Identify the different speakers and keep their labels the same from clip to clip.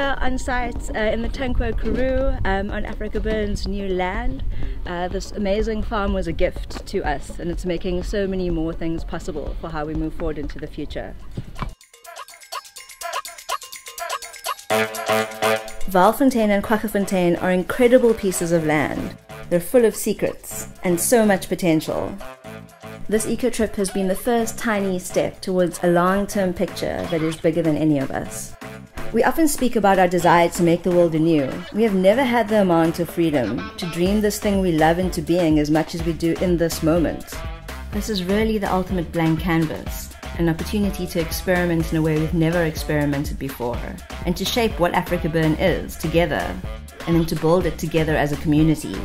Speaker 1: here on site in the Tankwa Karoo on AfrikaBurn's new land. This amazing farm was a gift to us, and it's making so many more things possible for how we move forward into the future. Quaggafontein and Quaggafontein are incredible pieces of land. They're full of secrets and so much potential. This eco-trip has been the first tiny step towards a long-term picture that is bigger than any of us. We often speak about our desire to make the world anew. We have never had the amount of freedom to dream this thing we love into being as much as we do in this moment. This is really the ultimate blank canvas, an opportunity to experiment in a way we've never experimented before, and to shape what AfrikaBurn is together, and then to build it together as a community.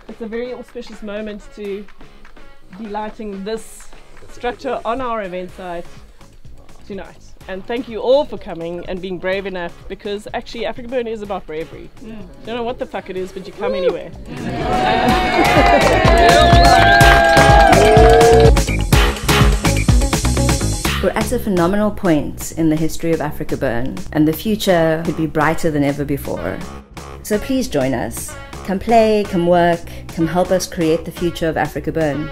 Speaker 2: It's a very auspicious moment to be lighting this structure on our event site tonight. And thank you all for coming and being brave enough, because actually AfrikaBurn is about bravery. Don't know what the fuck it is, but you come anyway.
Speaker 1: We're at a phenomenal point in the history of AfrikaBurn, and the future could be brighter than ever before. So please join us. Come play, come work, come help us create the future of AfrikaBurn.